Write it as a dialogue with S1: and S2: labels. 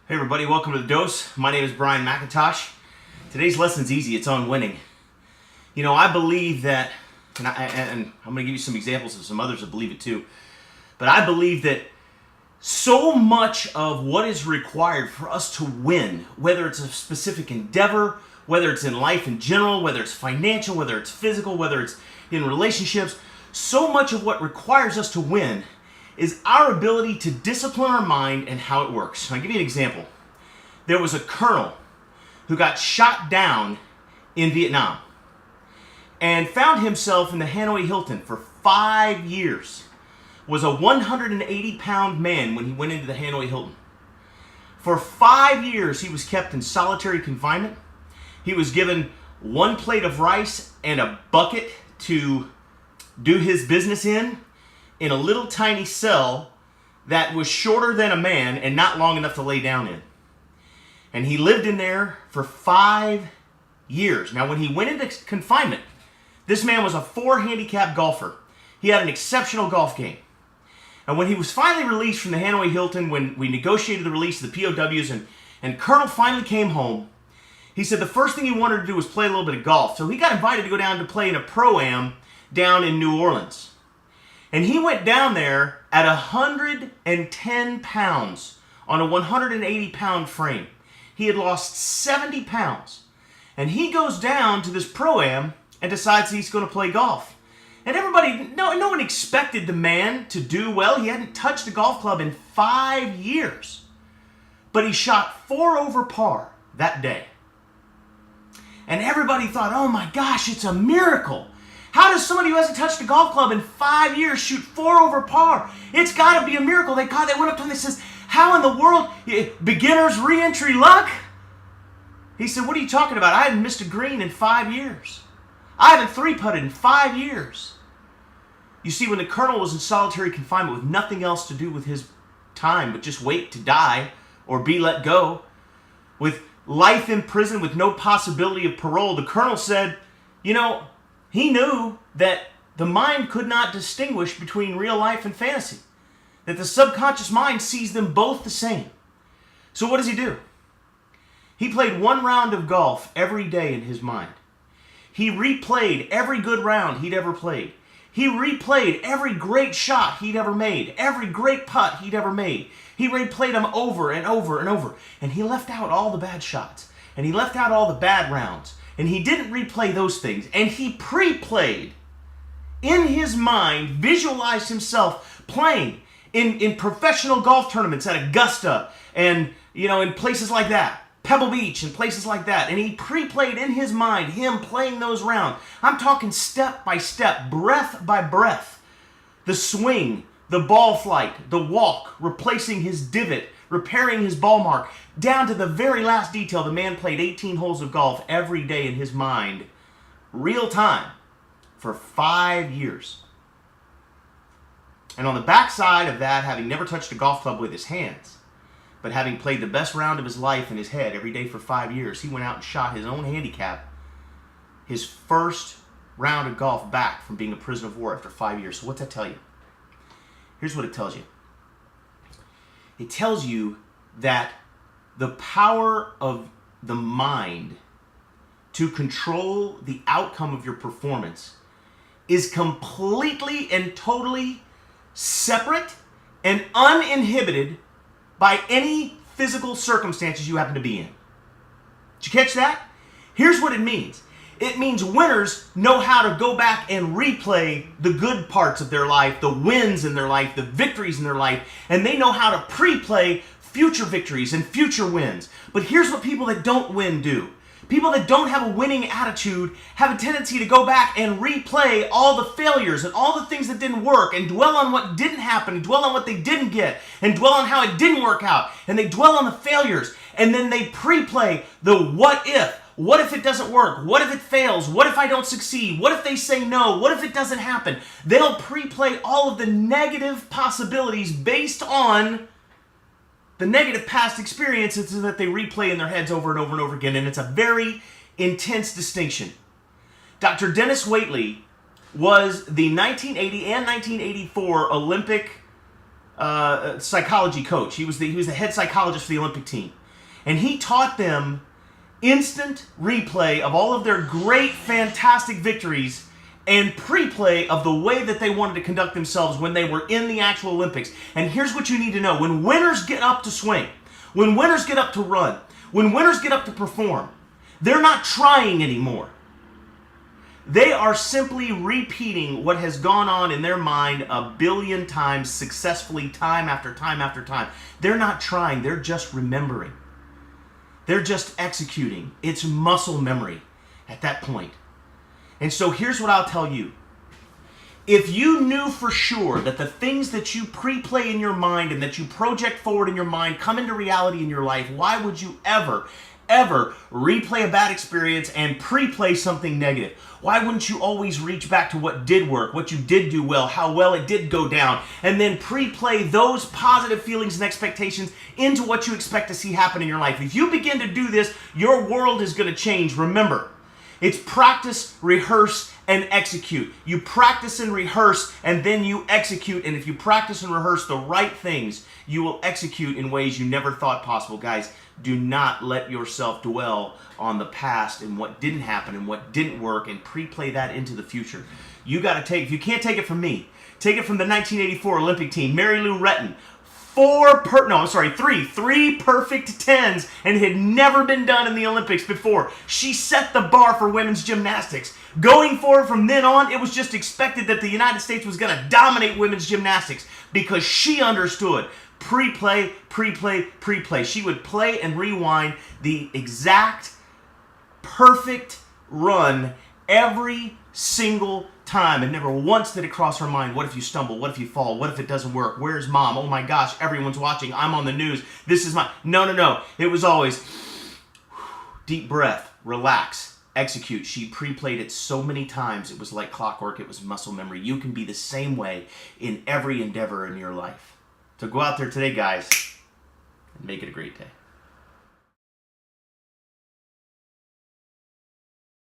S1: Hey everybody, welcome to The Dose. My name is Brian McIntosh. Today's lesson's easy, it's on winning. You know, I believe that, and I'm going to give you some examples of some others that believe it too, but I believe that so much of what is required for us to win, whether it's a specific endeavor, whether it's in life in general, whether it's financial, whether it's physical, whether it's in relationships, so much of what requires us to win is our ability to discipline our mind and how it works. I'll give you an example. There was a colonel who got shot down in Vietnam and found himself in the Hanoi Hilton for 5 years. Was a 180-pound man when he went into the Hanoi Hilton. For 5 years, he was kept in solitary confinement. He was given one plate of rice and a bucket to do his business in a little tiny cell that was shorter than a man and not long enough to lay down in. And he lived in there for 5 years. Now, when he went into confinement, this man was a 4-handicap golfer. He had an exceptional golf game. And when he was finally released from the Hanoi Hilton, when we negotiated the release of the POWs and Colonel finally came home, he said the first thing he wanted to do was play a little bit of golf. So he got invited to go down to play in a Pro-Am down in New Orleans. And he went down there at 110 pounds on a 180-pound frame. He had lost 70 pounds. And he goes down to this Pro-Am and decides he's going to play golf. And everybody, no one expected the man to do well. He hadn't touched a golf club in 5 years. But he shot 4 over par that day. And everybody thought, oh my gosh, it's a miracle. How does somebody who hasn't touched a golf club in 5 years shoot 4 over par? It's got to be a miracle. They went up to him and says, how in the world? Beginner's re-entry luck? He said, what are you talking about? I haven't missed a green in 5 years. I haven't three-putted in 5 years. You see, when the colonel was in solitary confinement with nothing else to do with his time but just wait to die or be let go, with life in prison with no possibility of parole, the colonel said, you know, he knew that the mind could not distinguish between real life and fantasy. That the subconscious mind sees them both the same. So what does he do? He played 1 round of golf every day in his mind. He replayed every good round he'd ever played. He replayed every great shot he'd ever made, every great putt he'd ever made. He replayed them over and over and over. And he left out all the bad shots. And he left out all the bad rounds. And he didn't replay those things. And he pre-played in his mind, visualized himself playing in professional golf tournaments at Augusta and, in places like that. Pebble Beach and places like that. And he pre-played in his mind him playing those rounds. I'm talking step by step, breath by breath. The swing, the ball flight, the walk, replacing his divot, repairing his ball mark, down to the very last detail. The man played 18 holes of golf every day in his mind, real time, for 5 years. And on the backside of that, having never touched a golf club with his hands, but having played the best round of his life in his head every day for 5 years, he went out and shot his own handicap, his first round of golf back from being a prisoner of war after 5 years. So what's that tell you? Here's what it tells you. It tells you that the power of the mind to control the outcome of your performance is completely and totally separate and uninhibited by any physical circumstances you happen to be in. Did you catch that? Here's what it means. It means winners know how to go back and replay the good parts of their life, the wins in their life, the victories in their life, and they know how to pre-play future victories and future wins. But here's what people that don't win do. People that don't have a winning attitude have a tendency to go back and replay all the failures and all the things that didn't work and dwell on what didn't happen and dwell on what they didn't get and dwell on how it didn't work out. And they dwell on the failures and then they pre-play the what if. What if it doesn't work? What if it fails? What if I don't succeed? What if they say no? What if it doesn't happen? They'll pre-play all of the negative possibilities based on the negative past experiences that they replay in their heads over and over and over again, and it's a very intense distinction. Dr. Dennis Waitley was the 1980 and 1984 Olympic psychology coach. He was the head psychologist for the Olympic team. And he taught them instant replay of all of their great, fantastic victories and pre-play of the way that they wanted to conduct themselves when they were in the actual Olympics. And here's what you need to know. When winners get up to swing, when winners get up to run, when winners get up to perform, they're not trying anymore. They are simply repeating what has gone on in their mind a billion times successfully, time after time after time. They're not trying, they're just remembering. They're just executing. It's muscle memory at that point. And so here's what I'll tell you. If you knew for sure that the things that you pre-play in your mind and that you project forward in your mind come into reality in your life, why would you ever replay a bad experience and pre-play something negative? Why wouldn't you always reach back to what did work, what you did do well, how well it did go down, and then pre-play those positive feelings and expectations into what you expect to see happen in your life? If you begin to do this, your world is going to change. Remember, it's practice, rehearse, and execute. You practice and rehearse, and then you execute. And if you practice and rehearse the right things, you will execute in ways you never thought possible. Guys, do not let yourself dwell on the past and what didn't happen and what didn't work and pre-play that into the future. You got to take, if you can't take it from me, take it from the 1984 Olympic team. Mary Lou Retton. Three perfect tens, and it had never been done in the Olympics before. She set the bar for women's gymnastics. Going forward from then on, it was just expected that the United States was going to dominate women's gymnastics because she understood pre-play, pre-play, pre-play. She would play and rewind the exact perfect run every single time, and never once did it cross her mind, what if you stumble? What if you fall? What if it doesn't work? Where's mom? Oh my gosh, everyone's watching. I'm on the news. This is my... No. It was always deep breath, relax, execute. She pre-played it so many times, it was like clockwork. It was muscle memory. You can be the same way in every endeavor in your life. So go out there today, guys, and make it a great day.